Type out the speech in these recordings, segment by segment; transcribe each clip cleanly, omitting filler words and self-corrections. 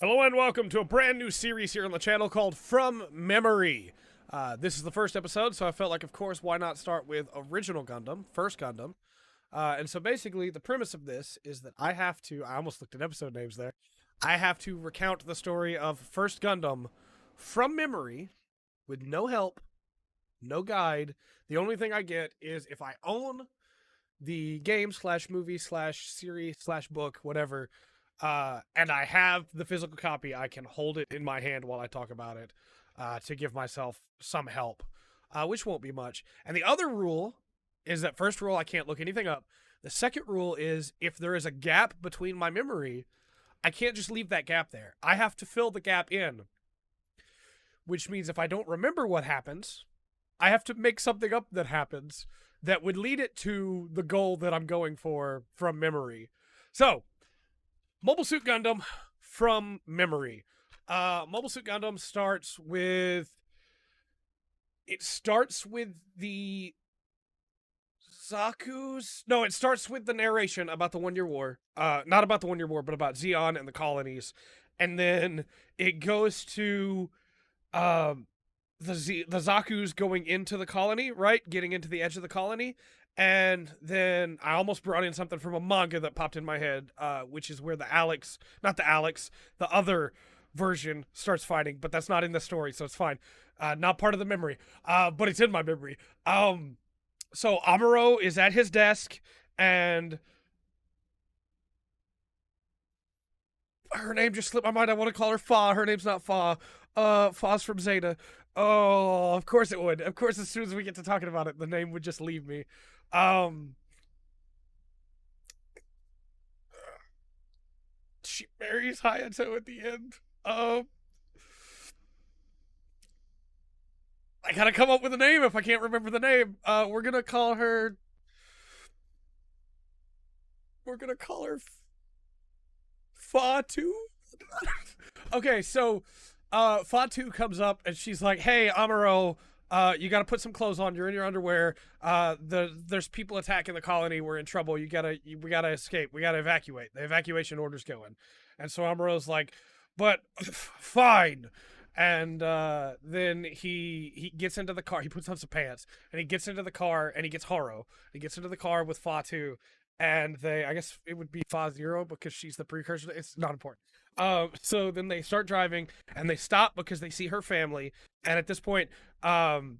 Hello and welcome to a brand new series here on the channel called From Memory. This is the first episode, so I felt like, of course, why not start with original Gundam, first Gundam. And so basically, the premise of this is that I almost looked at episode names there. I have to recount the story of first Gundam from memory with no help, no guide. The only thing I get is if I own the game slash movie slash series slash book, whatever, and I have the physical copy, I can hold it in my hand while I talk about it to give myself some help, which won't be much. And the other rule is that first rule, I can't look anything up. The second rule is if there is a gap between my memory, I can't just leave that gap there. I have to fill the gap in, which means if I don't remember what happens, I have to make something up that happens that would lead it to the goal that I'm going for from memory. So, Mobile Suit Gundam from memory. Mobile Suit Gundam starts with the Zaku's. No, it starts with the narration about the 1 Year War. Not about the 1 Year War, but about Zeon and the colonies. And then it goes to the Zaku's going into the colony, right? Getting into the edge of the colony. And then I almost brought in something from a manga that popped in my head, which is where the other version starts fighting, but that's not in the story, so it's fine. Not part of the memory, but it's in my memory. So Amuro is at his desk, and her name just slipped my mind. I want to call her Fa. Her name's not Fa. Fa's from Zeta. Oh, of course it would. Of course, as soon as we get to talking about it, the name would just leave me. She marries Hayato at the end. I gotta come up with a name if I can't remember the name. We're gonna call her Fatu. Okay, so Fatu comes up and she's like, "Hey, Amuro, you got to put some clothes on. You're in your underwear. There's people attacking the colony. We're in trouble. We gotta escape. We gotta evacuate. The evacuation order's going." And so Amuro's like, "But fine." And then he gets into the car. He puts on some pants and he gets into the car and he gets Haro. He gets into the car with Fatu, and I guess it would be Fa Zero because she's the precursor. It's not important. So then they start driving and they stop because they see her family. And at this point, Crown,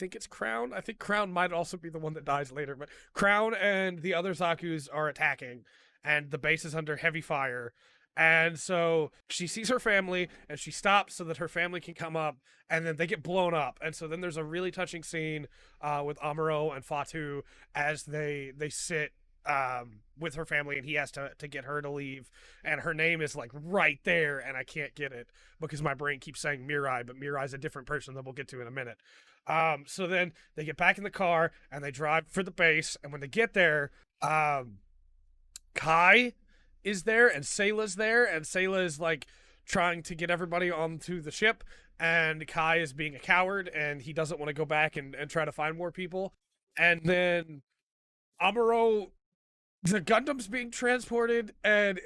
I think Crown might also be the one that dies later, but Crown and the other Zaku's are attacking, and the base is under heavy fire. And so she sees her family and she stops so that her family can come up, and then they get blown up. And so then there's a really touching scene with Amuro and Fatu as they sit with her family, and he has to get her to leave, and her name is like right there, and I can't get it because my brain keeps saying Mirai, but Mirai's a different person that we'll get to in a minute. So then they get back in the car and they drive for the base, and when they get there, Kai is there and Sayla's there, and Sayla is like trying to get everybody onto the ship, and Kai is being a coward and he doesn't want to go back and try to find more people. And then Amuro, the Gundam's being transported, and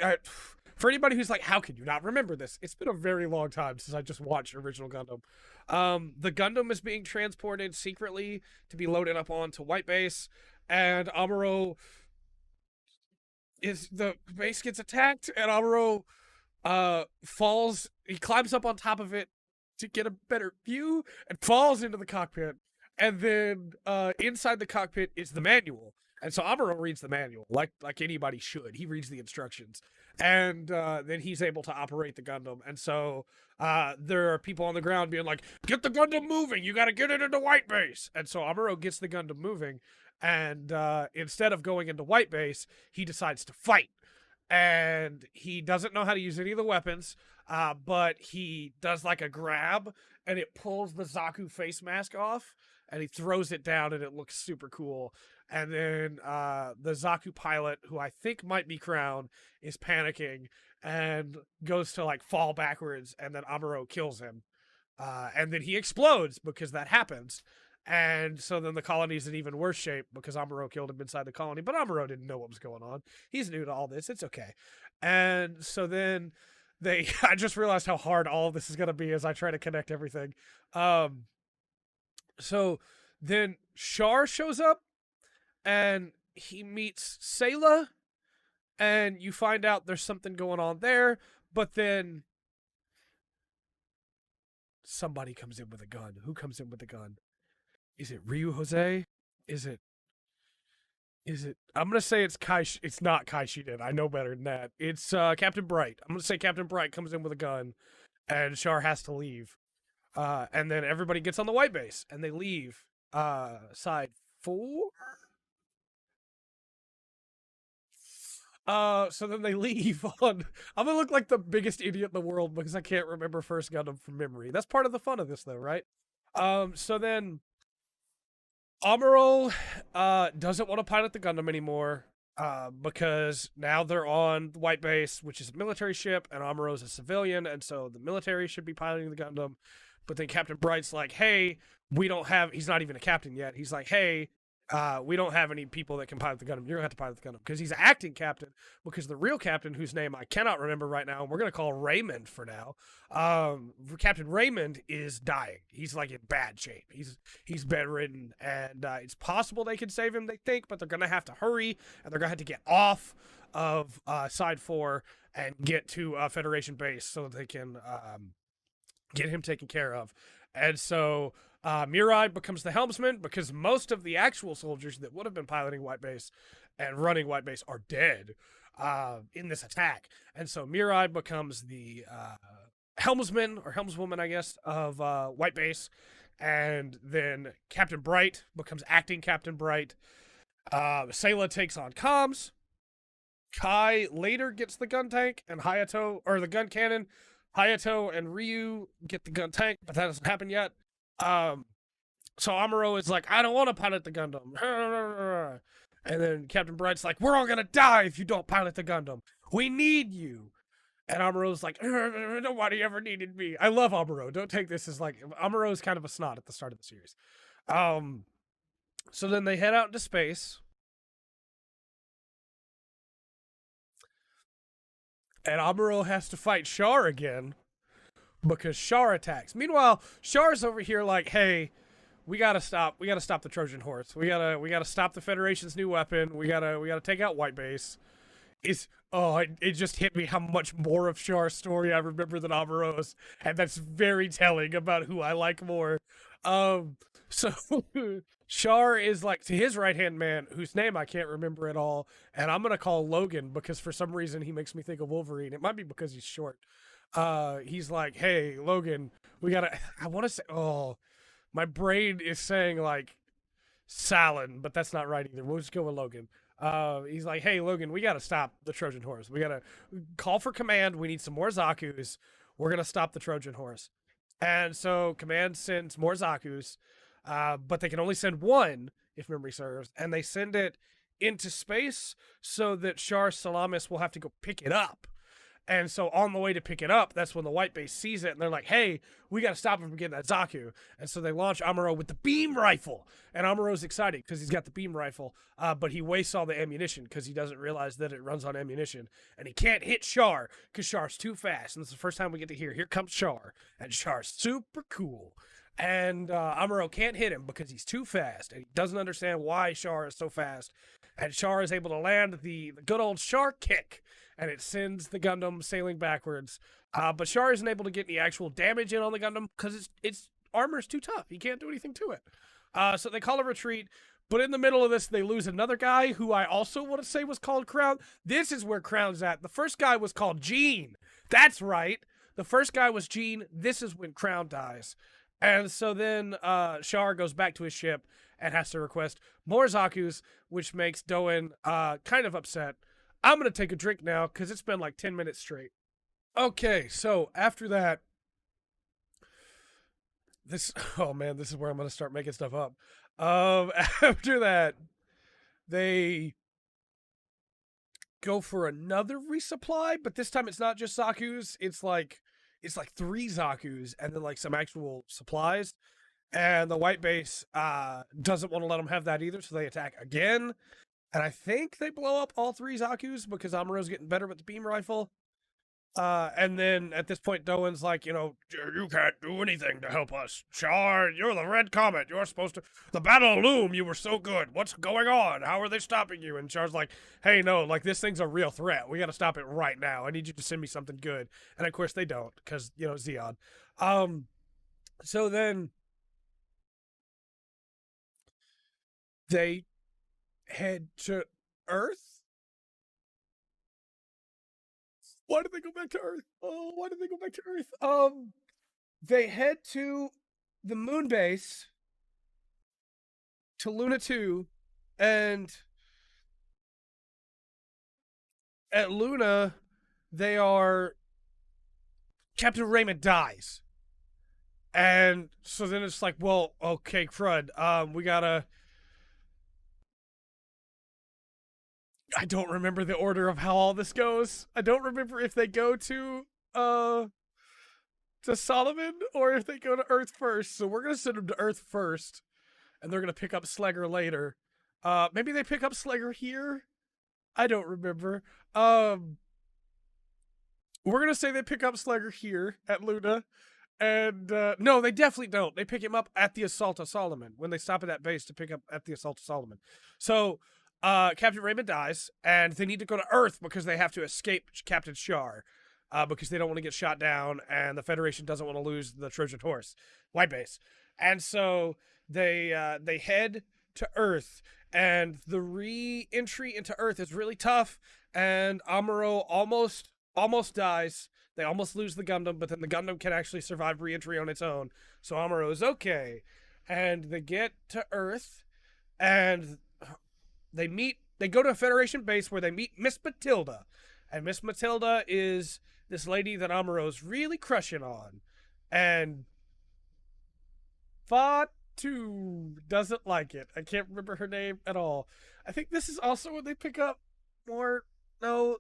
for anybody who's like, how can you not remember this? It's been a very long time since I just watched original Gundam. The Gundam is being transported secretly to be loaded up onto White Base, and Amuro the base gets attacked, and Amuro falls. He climbs up on top of it to get a better view and falls into the cockpit. And then inside the cockpit is the manual. And so Amuro reads the manual, like anybody should. He reads the instructions. And then he's able to operate the Gundam. And so there are people on the ground being like, "Get the Gundam moving! You gotta get it into White Base!" And so Amuro gets the Gundam moving. And instead of going into White Base, he decides to fight. And he doesn't know how to use any of the weapons, but he does like a grab, and it pulls the Zaku face mask off, and he throws it down, and it looks super cool. And then the Zaku pilot, who I think might be Crown, is panicking and goes to like fall backwards, and then Amuro kills him. And then he explodes because that happens. And so then the colony's in even worse shape because Amuro killed him inside the colony. But Amuro didn't know what was going on. He's new to all this. It's okay. And so then I just realized how hard all of this is going to be as I try to connect everything. Um, so then Char shows up and he meets Sayla, and you find out there's something going on there. But then somebody comes in with a gun. Who comes in with a gun? Is it Ryu Jose? Is it? Is it? I'm gonna say it's Kai. It's not Kai Shiden. I know better than that. It's Captain Bright. I'm gonna say Captain Bright comes in with a gun, and Char has to leave. And then everybody gets on the white base, and they leave. Side 4. So then they leave on. I'm gonna look like the biggest idiot in the world because I can't remember First Gundam from memory. That's part of the fun of this, though, right? So then Amuro doesn't want to pilot the Gundam anymore because now they're on the White Base, which is a military ship, and Amuro's a civilian, and so the military should be piloting the Gundam. But then Captain Bright's like, hey, we don't have, he's not even a captain yet. He's like, hey, we don't have any people that can pilot the Gundam. You're going to have to pilot the Gundam. Because he's an acting captain, because the real captain, whose name I cannot remember right now, and we're going to call Raymond for now, Captain Raymond is dying. He's like in bad shape. He's bedridden, and it's possible they can save him, they think, but they're going to have to hurry, and they're going to have to get off of Side 4 and get to Federation Base so that they can get him taken care of. And so Mirai becomes the helmsman because most of the actual soldiers that would have been piloting White Base and running White Base are dead in this attack. And so Mirai becomes the helmsman or helmswoman, I guess, of White Base. And then Captain Bright becomes acting Captain Bright. Sayla takes on comms. Kai later gets the gun tank and Hayato, or the gun cannon. Hayato and Ryu get the gun tank, but that doesn't happen yet. So Amuro is like, I don't want to pilot the Gundam. And then Captain Bright's like, we're all going to die if you don't pilot the Gundam. We need you. And Amuro's like, nobody ever needed me. I love Amuro. Don't take this as like, Amuro's kind of a snot at the start of the series. So then they head out into space. And Amuro has to fight Char again because Char attacks. Meanwhile, Char's over here like, hey, we gotta stop the Trojan horse. We gotta stop the Federation's new weapon. We gotta take out White Base. It just hit me how much more of Char's story I remember than Amuro's, and that's very telling about who I like more. So Char is like to his right-hand man, whose name I can't remember at all, and I'm going to call Logan because for some reason he makes me think of Wolverine. It might be because he's short. He's like, hey, Logan, I want to say, my brain is saying like Salin, but that's not right either. We'll just go with Logan. He's like, hey, Logan, we got to stop the Trojan horse. We got to call for command. We need some more Zaku's. We're going to stop the Trojan horse. And so command sends more Zaku's. But they can only send one, if memory serves, and they send it into space so that Char Salamis will have to go pick it up. And so on the way to pick it up, that's when the White Base sees it, and they're like, hey, we got to stop him from getting that Zaku. And so they launch Amuro with the beam rifle. And Amuro's excited because he's got the beam rifle, but he wastes all the ammunition because he doesn't realize that it runs on ammunition. And he can't hit Char because Char's too fast. And this is the first time we get to hear, here comes Char. And Char's super cool. And Amuro can't hit him because he's too fast, and he doesn't understand why Char is so fast. And Char is able to land the good old Char kick, and it sends the Gundam sailing backwards. But Char isn't able to get any actual damage in on the Gundam because its armor's too tough. He can't do anything to it. So they call a retreat. But in the middle of this, they lose another guy who I also want to say was called Crown. This is where Crown's at. The first guy was called Gene. That's right. The first guy was Gene. This is when Crown dies. And so then Char goes back to his ship and has to request more Zaku's, which makes Doen kind of upset. I'm going to take a drink now because it's been like 10 minutes straight. Okay, so after that, this is where I'm going to start making stuff up. After that, they go for another resupply, but this time it's not just Zaku's. It's like 3 Zaku's and then like some actual supplies. And the white base doesn't want to let them have that either, so they attack again. And I think they blow up all three Zaku's because Amuro's getting better with the beam rifle. And then at this point, Doan's like, you can't do anything to help us. Char, you're the Red Comet. You're supposed to. The Battle of Loom, you were so good. What's going on? How are they stopping you? And Char's like, hey, no, like this thing's a real threat. We got to stop it right now. I need you to send me something good. And of course, they don't because, Zeon. So then they head to Earth. Why did they go back to Earth? Oh, why did they go back to Earth? They head to the moon base to Luna 2, and at Luna, they are Captain Raymond dies. And so then it's like, well, okay, crud. We gotta. I don't remember the order of how all this goes. I don't remember if they go to Solomon or if they go to Earth first. So we're gonna send them to Earth first, and they're gonna pick up Slegger later. Maybe they pick up Slegger here. I don't remember. We're gonna say they pick up Slegger here at Luna, and no, they definitely don't. They pick him up at the Assault of Solomon when they stop at that base to pick up at the Assault of Solomon. So Captain Raymond dies, and they need to go to Earth because they have to escape Captain Char. Because they don't want to get shot down, and the Federation doesn't want to lose the Trojan Horse, White Base, and so they head to Earth, and the re-entry into Earth is really tough, and Amuro almost dies. They almost lose the Gundam, but then the Gundam can actually survive re-entry on its own, so Amuro is okay, and they get to Earth, and they go to a Federation base where they meet Miss Matilda, and Miss Matilda is this lady that Amuro's really crushing on. And Fatu doesn't like it. I can't remember her name at all. I think this is also when they pick up more. No,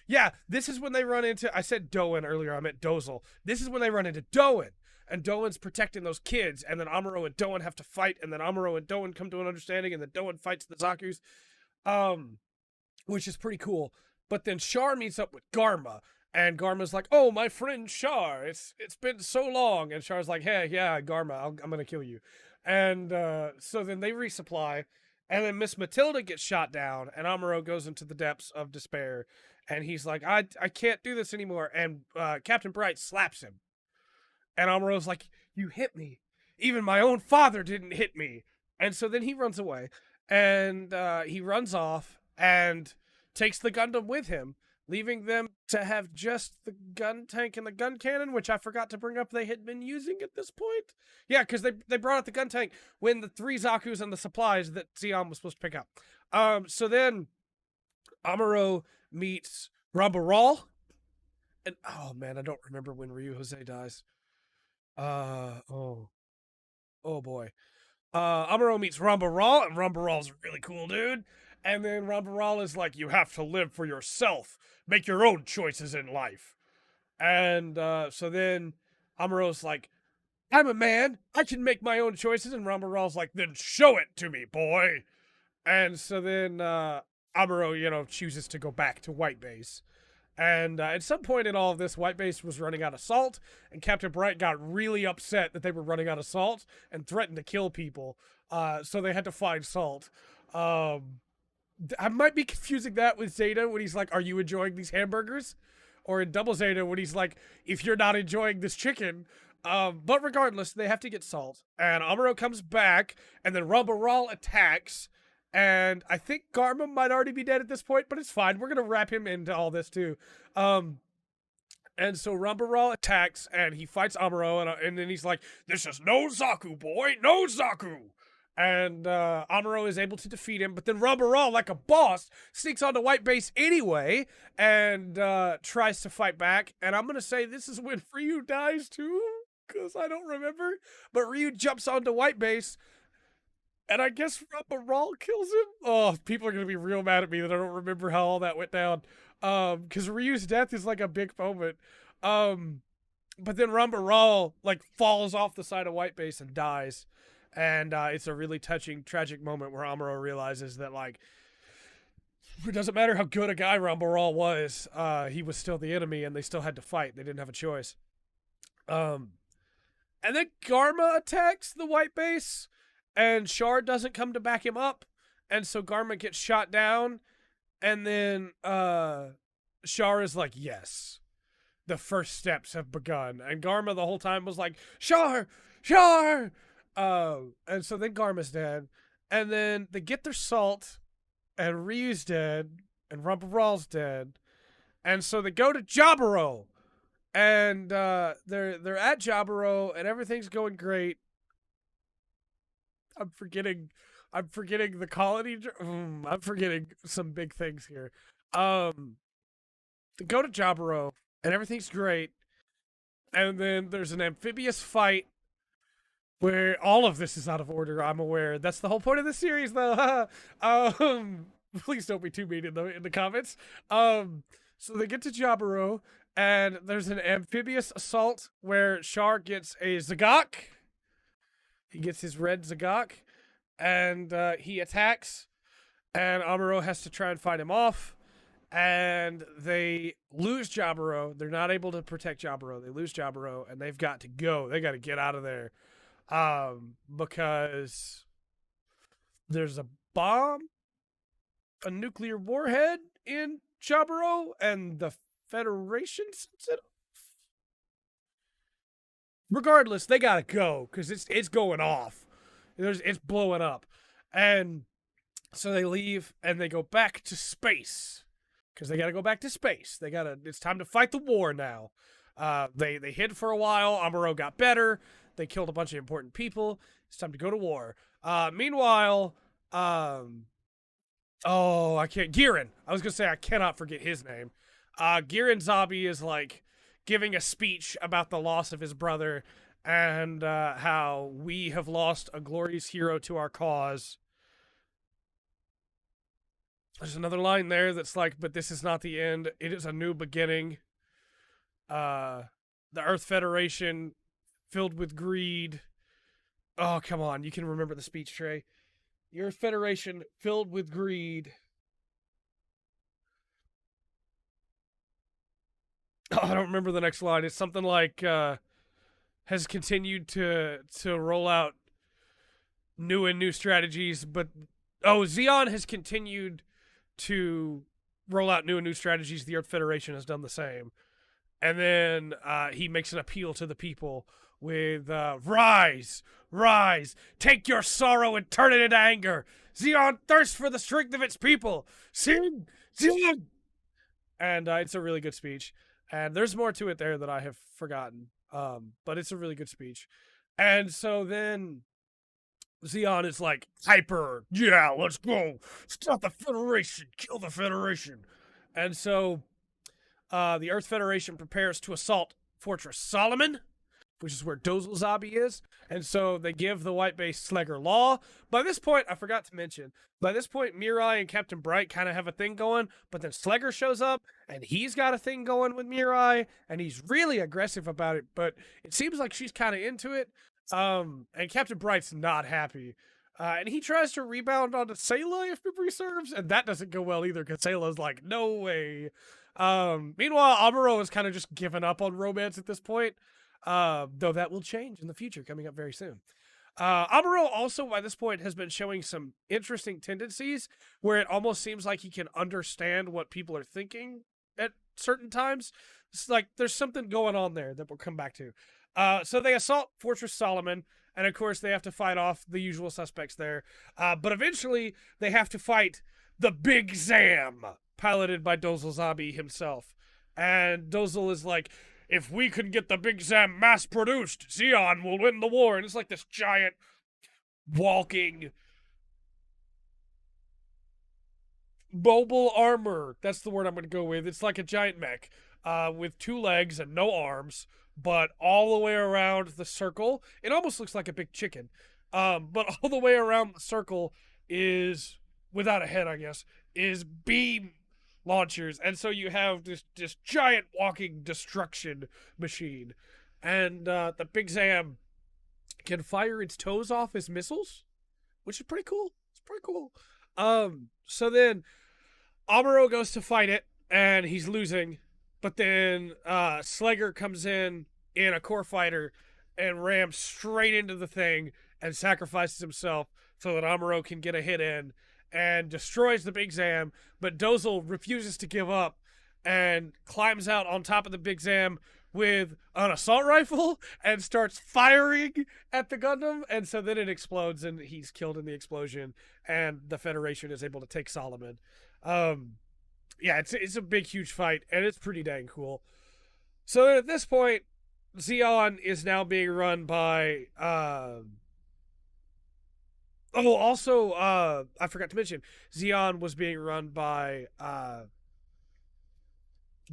yeah, this is when they run into. I said Doan earlier, I meant Dozel. This is when they run into Doan. And Doan's protecting those kids, and then Amuro and Doan have to fight, and then Amuro and Doan come to an understanding, and then Doan fights the Zaku's, which is pretty cool. But then Char meets up with Garma, and Garma's like, "Oh, my friend Char, it's been so long." And Char's like, "Hey, yeah, Garma, I'm gonna kill you." And so then they resupply, and then Miss Matilda gets shot down, and Amuro goes into the depths of despair, and he's like, "I can't do this anymore." And Captain Bright slaps him, and Amuro's like, "You hit me. Even my own father didn't hit me." And so then he runs away, and he runs off and takes the Gundam with him, leaving them to have just the gun tank and the gun cannon, which I forgot to bring up they had been using at this point. Yeah, because they brought out the gun tank when the three Zaku's and the supplies that Zeon was supposed to pick up. So then Amuro meets Rambaral, and oh man, I don't remember when Ryu Jose dies. Oh boy. Amuro meets Rambaral, and Rambaral's a really cool dude. And then Rambaral is like, "You have to live for yourself. Make your own choices in life." And so then Amuro's like, "I'm a man. I can make my own choices." And Rambaral's like, "Then show it to me, boy." And so then Amuro, chooses to go back to White Base. And at some point in all of this, White Base was running out of salt, and Captain Bright got really upset that they were running out of salt and threatened to kill people. So they had to find salt. I might be confusing that with Zeta when he's like, "Are you enjoying these hamburgers?" Or in Double Zeta when he's like, "If you're not enjoying this chicken." But regardless, they have to get salt. And Amuro comes back, and then Rambaral attacks. And I think Garma might already be dead at this point, but it's fine. We're going to wrap him into all this too. And so Rambaral attacks, and he fights Amuro, and then he's like, "This is no Zaku, boy, no Zaku." And Amuro is able to defeat him, but then Rambaral, like a boss, sneaks onto White Base anyway, and tries to fight back. And I'm going to say this is when Ryu dies too, because I don't remember. But Ryu jumps onto White Base, and I guess Rambaral kills him. Oh, people are going to be real mad at me that I don't remember how all that went down. Because Ryu's death is like a big moment. But then Rumbarol like falls off the side of White Base and dies. And it's a really touching, tragic moment where Amuro realizes that like it doesn't matter how good a guy Rumbarol was, he was still the enemy, and they still had to fight. They didn't have a choice. Um, and then Garma attacks the White Base, and Shard doesn't come to back him up, and so Garma gets shot down, and then Char is like, yes, the first steps have begun. And Garma the whole time was like, Char, Char! And so then Garma's dead, and then they get their salt, and Ryu's dead, and Rumbarol's dead, and so they go to Jaburo, and they're at Jaburo, and everything's going great. I'm forgetting the colony. I'm forgetting some big things here. They go to Jaburo, and everything's great, and then there's an amphibious fight where all of this is out of order. I'm aware. That's the whole point of the series, though. Please don't be too mean in the comments. So they get to Jaburo, and there's an amphibious assault where Char gets a Zagok. He gets his red Zagok, and he attacks, and Amuro has to try and fight him off, and they lose Jaburo. They're not able to protect Jaburo. They lose Jaburo, and they've got to go. They got to get out of there, because there's a bomb, a nuclear warhead in Jaburo, and the Federation sets it off. Regardless, they gotta go because it's going off. It's blowing up, and so they leave and they go back to space because they gotta go back to space. It's time to fight the war now. They hid for a while. Amuro got better. They killed a bunch of important people. It's time to go to war. Meanwhile, I can't. Giran. I was gonna say I cannot forget his name. Giran Zabi is like giving a speech about the loss of his brother and how we have lost a glorious hero to our cause. There's another line there that's like, but this is not the end. It is a new beginning. The Earth Federation filled with greed. Oh, come on. You can remember the speech, Trey. The Earth Federation filled with greed. Oh, I don't remember the next line. It's something like has continued to roll out new strategies, but Zeon has continued to roll out new strategies. The Earth Federation has done the same. And then he makes an appeal to the people with rise, rise, take your sorrow and turn it into anger. Zeon thirsts for the strength of its people. Sing, sing. And it's a really good speech. And there's more to it there that I have forgotten. But it's a really good speech. And so then Zeon is like, hyper, yeah, let's go. Stop the Federation, kill the Federation. And so the Earth Federation prepares to assault Fortress Solomon, which is where Dozelzabi is. And so they give the White Base Slegger Law. By this point, I forgot to mention, by this point, Mirai and Captain Bright kind of have a thing going, but then Slegger shows up, and he's got a thing going with Mirai, and he's really aggressive about it, but it seems like she's kind of into it. And Captain Bright's not happy. And he tries to rebound onto Sayla, if memory serves, and that doesn't go well either, because Sayla's like, no way. Meanwhile, Amuro has kind of just given up on romance at this point. Though that will change in the future, coming up very soon. Amuro also, by this point, has been showing some interesting tendencies where it almost seems like he can understand what people are thinking at certain times. It's like there's something going on there that we'll come back to. So they assault Fortress Solomon, and of course they have to fight off the usual suspects there. But eventually they have to fight the Big Zam, piloted by Dozelzabi himself. And Dozel is like, if we can get the Big Zam mass-produced, Zeon will win the war. And it's like this giant, walking, mobile armor. That's the word I'm going to go with. It's like a giant mech with 2 legs and no arms, but all the way around the circle. It almost looks like a big chicken. But all the way around the circle is, without a head, I guess, is beam launchers, and so you have this giant walking destruction machine. and the Big Zam can fire its toes off as missiles, which is pretty cool. It's pretty cool. So then Amuro goes to fight it, and he's losing. But then Slager comes in a core fighter and rams straight into the thing and sacrifices himself so that Amuro can get a hit in and destroys the Big Zam. But Dozel refuses to give up and climbs out on top of the Big Zam with an assault rifle and starts firing at the Gundam. And so then it explodes and he's killed in the explosion, and the Federation is able to take Solomon. Yeah, it's a big, huge fight, and it's pretty dang cool. So at this point, Zeon is now being run by. I forgot to mention, Zeon was being run by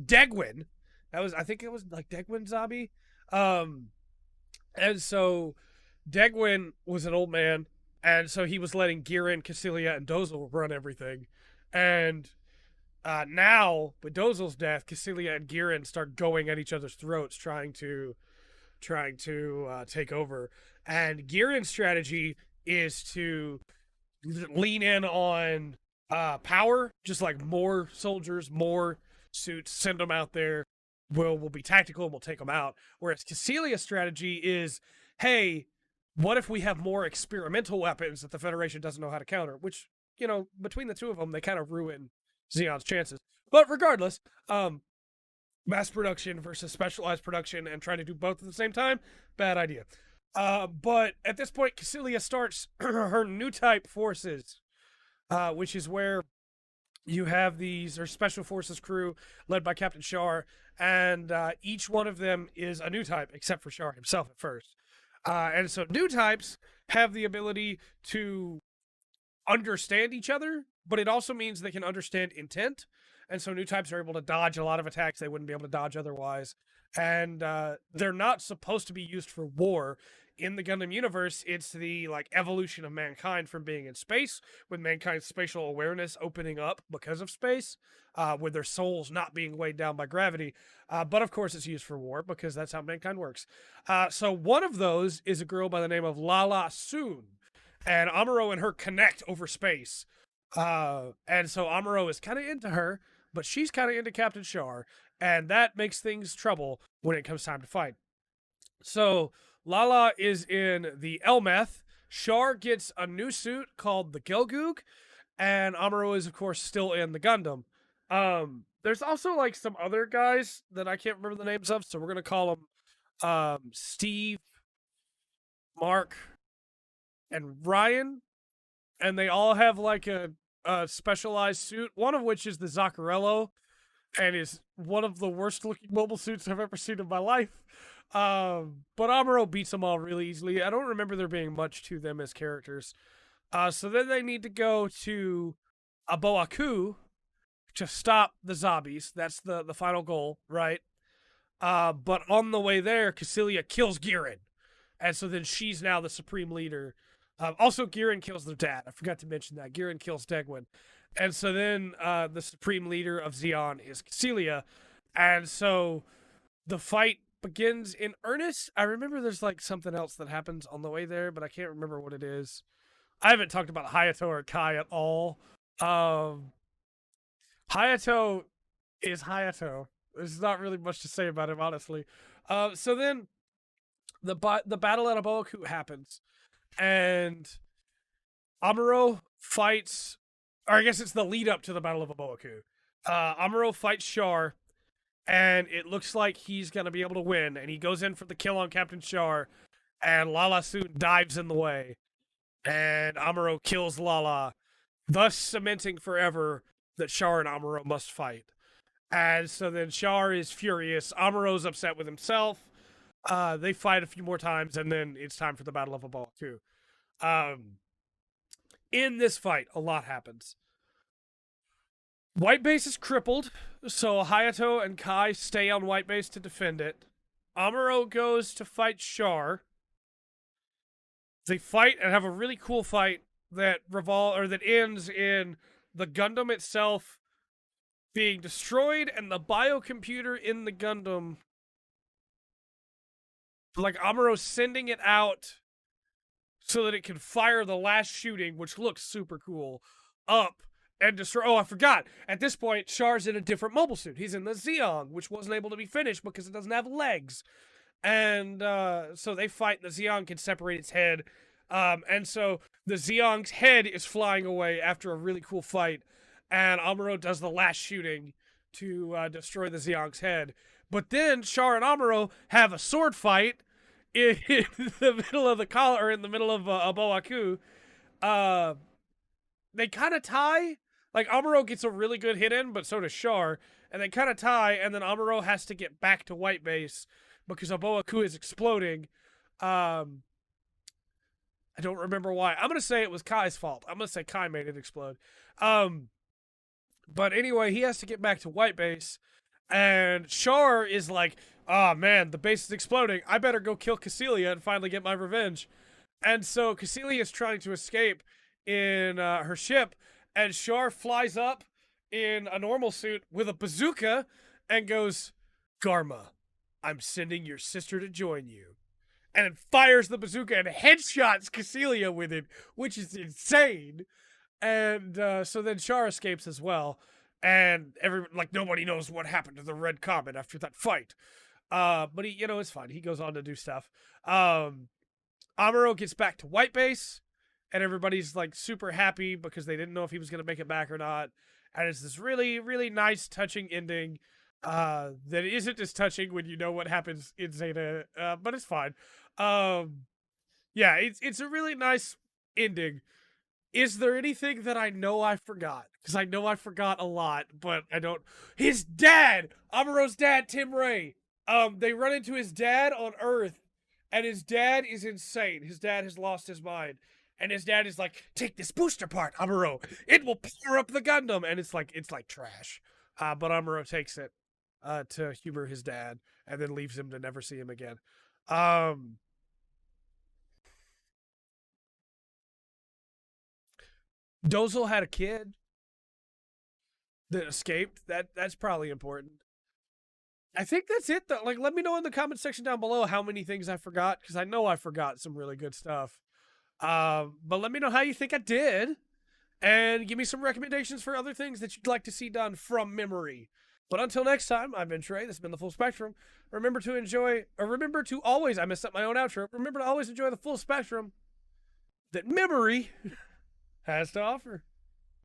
Degwin. I think it was like Degwin Zabi. And so Degwin was an old man, and so he was letting Girin, Cassilia, and Dozel run everything. And now, with Dozel's death, Cassilia and Girin start going at each other's throats, trying to take over. And Girin's strategy is to lean in on power, just like more soldiers, more suits, send them out there. We'll be tactical and we'll take them out. Whereas Cassilia's strategy is, hey, what if we have more experimental weapons that the Federation doesn't know how to counter? Which, between the two of them, they kind of ruin Zeon's chances. But regardless, mass production versus specialized production and trying to do both at the same time, bad idea. But at this point, Cassilia starts her new type forces, which is where you have her special forces crew led by Captain Char, and each one of them is a new type, except for Char himself at first. And so new types have the ability to understand each other, but it also means they can understand intent. And so new types are able to dodge a lot of attacks they wouldn't be able to dodge otherwise. And they're not supposed to be used for war. In the Gundam universe, it's the evolution of mankind from being in space, with mankind's spatial awareness opening up because of space, with their souls not being weighed down by gravity. But of course, it's used for war because that's how mankind works. So one of those is a girl by the name of Lala Soon, and Amuro and her connect over space. And so Amuro is kind of into her, but she's kind of into Captain Char, and that makes things trouble when it comes time to fight. So Lala is in the Elmeth. Char gets a new suit called the Gelgoog, and Amuro is, of course, still in the Gundam. There's also some other guys that I can't remember the names of, so we're gonna call them Steve, Mark, and Ryan, and they all have a specialized suit, one of which is the Zaccarello, and is one of the worst looking mobile suits I've ever seen in my life. But Amuro beats them all really easily. I don't remember there being much to them as characters. So then they need to go to Aboaku to stop the zombies. That's the final goal, right? But on the way there, Cassilia kills Girin. And so then she's now the supreme leader. Also, Girin kills their dad. I forgot to mention that. Girin kills Degwin. And so then the supreme leader of Zeon is Cassilia. And so the fight begins in earnest. I remember there's something else that happens on the way there, but I can't remember what it is. I haven't talked about Hayato or Kai at all. Hayato is Hayato. There's not really much to say about him, honestly. So then the battle at Aboaku happens, and Amuro fights, or I guess it's the lead up to the Battle of Aboaku. Amuro fights Char, and it looks like he's going to be able to win, and he goes in for the kill on Captain Char, and Lala Soon dives in the way, and Amuro kills Lala, thus cementing forever that Char and Amuro must fight. And so then Char is furious. Amuro's upset with himself. They fight a few more times, and then it's time for the Battle of Aboaku. In this fight, a lot happens. White Base is crippled, so Hayato and Kai stay on White Base to defend it. Amuro goes to fight Char. They fight and have a really cool fight that ends in the Gundam itself being destroyed and the biocomputer in the Gundam Like Amuro's sending it out so that it can fire the last shooting, which looks super cool, up and destroy. Oh, I forgot. At this point, Char's in a different mobile suit. He's in the Zeong, which wasn't able to be finished because it doesn't have legs. And so they fight. The Zeong can separate its head. And so the Zeong's head is flying away after a really cool fight. And Amuro does the last shooting to destroy the Zeong's head. But then Char and Amuro have a sword fight in the middle of the collar, or in the middle of Aboaku. They kind of tie. Like Amuro gets a really good hit in, but so does Char, and they kind of tie. And then Amuro has to get back to White Base because Aboaku is exploding. I don't remember why. I'm gonna say it was Kai's fault. I'm gonna say Kai made it explode. But anyway, he has to get back to White Base, and Char is like, "Oh man, the base is exploding. I better go kill Cassilia and finally get my revenge." And so Cassilia is trying to escape in her ship, and Char flies up in a normal suit with a bazooka and goes, "Garma, I'm sending your sister to join you." And it fires the bazooka and headshots Cassilia with it, which is insane. And so then Char escapes as well. And nobody knows what happened to the Red Comet after that fight. But he, it's fine. He goes on to do stuff. Amuro gets back to White Base, and everybody's like super happy because they didn't know if he was going to make it back or not. And it's this really, really nice, touching ending that isn't as touching when you know what happens in Zeta, but it's fine. Yeah, it's a really nice ending. Is there anything that I know I forgot? Because I know I forgot a lot, but I don't. His dad, Amuro's dad, Tim Ray. They run into his dad on Earth, and his dad is insane. His dad has lost his mind. And his dad is like, "Take this booster part, Amuro. It will power up the Gundam." And it's like trash. But Amuro takes it to humor his dad, and then leaves him to never see him again. Dozel had a kid that escaped. That's probably important. I think that's it though. Like, let me know in the comment section down below how many things I forgot, because I know I forgot some really good stuff. But let me know how you think I did, and give me some recommendations for other things that you'd like to see done from memory. But until next time, I've been Trey. This has been the Full Spectrum. Remember to always, I messed up my own outro. Remember to always enjoy the full spectrum that memory has to offer.